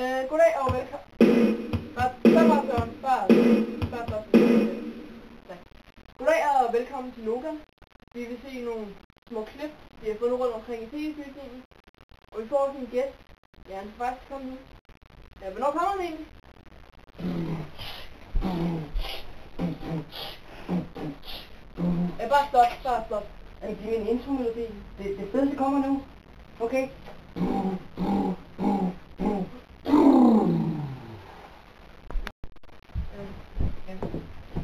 Goddag og velkommen. Goddag og velkommen til Logan. Vi vil se nogle små klip, vi har fundet rundt omkring i TV-bygningen. Og vi får også en gæst. Ja, han skal faktisk komme nu. Ja, hvornår kommer han egentlig? Ja, bare stop. Det er en intro-melodi. Det fedeste kommer nu. Okay?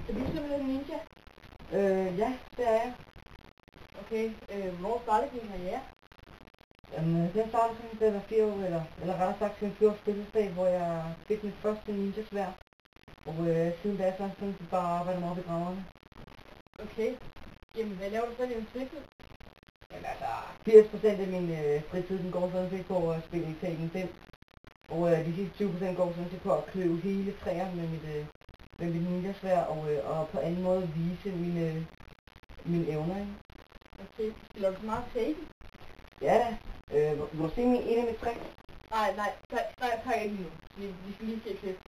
Er du simpelthen ninja? Ja, det er jeg. Okay, hvor startede din karriere? Jamen, den startede sådan, da jeg var 4 år, eller rettere sagt til en 4-års fødselsdag, hvor jeg fik mit første ninja-sværd. Og siden da så har jeg sådan bare arbejdet mig op i grammerne. Okay. Jamen, hvad laver du så i din fritid? Jamen altså, 80% af min fritid, den går sådan set på at spille i Tekken 5. Og de sidste 20% går sådan set på at kløve hele træer med mit ninja-sværd, og på anden måde vise mine evner, ikke? Okay, spiller du så meget Tekken? Ja da. Vil du se en af mit trick? Nej, tak ikke nu. Vi skal lige se klip.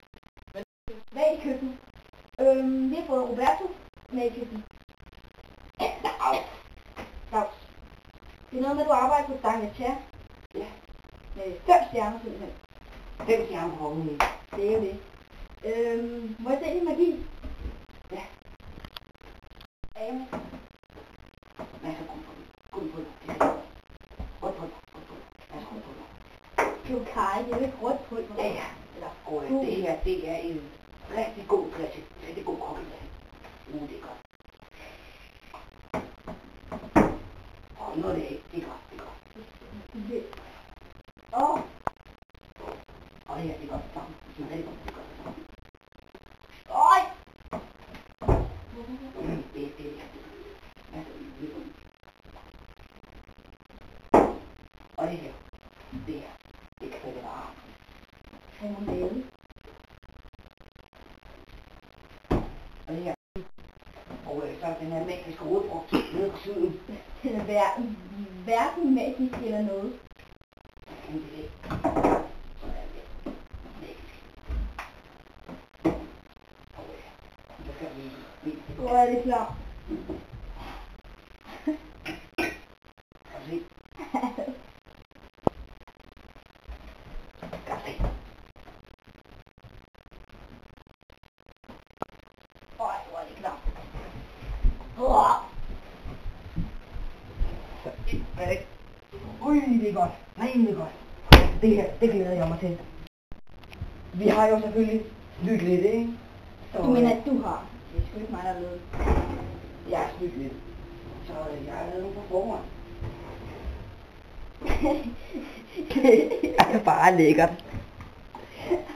Hvad er i køkkenet? Vi har fået Roberto med i køkkenet. Dags. Det er noget med, at du arbejder på D'Angleterre. Ja. Med 5 stjerner simpelthen. 5 stjerner på oveni. Det er jo det. Må jeg se din magi? Ja. Er jeg med? Masser af kun på det. Rødt pulver. Masser af pulver. Kaj, det er jo ikke rødt pulver. Ja. Og det her, det er en rigtig god dressing. Rigtig god kokkelæring. Det er godt. Og nu er det ikke. Det er godt. Og det her, det er godt sammen. Det er rigtig godt. Det er godt sammen. Øj! Det er masser af liv. Og det her, det kan være varmt. Remoulade. Og det her. Og så er den her magiske rodfrugt nede på siden. Den er hverken magisk eller noget. Sådan er det. Sådan er det. Magisk. Og så skal vi Hvor er det klar? Kan du se? Øj, hvor er det klar. Ui, det er godt. Nej, det er godt. Det her, det glæder jeg mig til. Vi har jo selvfølgelig lyttet lidt, ikke? Du mener, at du har? Det er sgu ikke mig, der har lavet. Jeg har snydt lidt. Så jeg har lavet nogle på forhånd. Det er bare lækkert.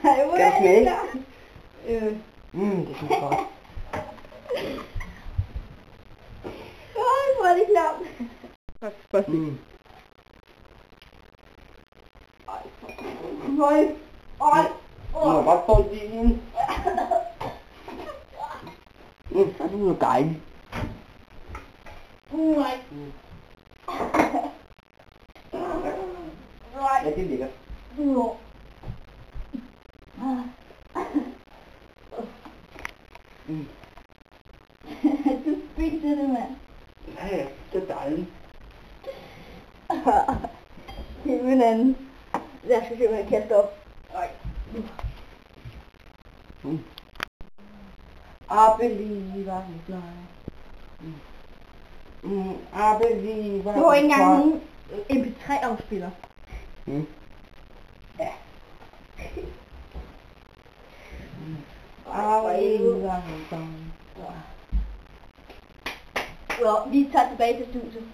Ej, hvor Skal jeg er det smage? klar? Det smager godt. Øj, hvor er det klar. Først. Øj. Du må godt få det ind. Så er det jo dejligt. Nej. Ja, det er lækkert. Jo. Du spiser det, mand. Ja, det er dejligt. Helt anden. Jeg skal simpelthen kaste op. Nej. Abeliva fly. Abeliva. Du har ikke engang nogen MP3-afspiller. Ja. Abeliva fly. Well, vi tager tilbage til studiet.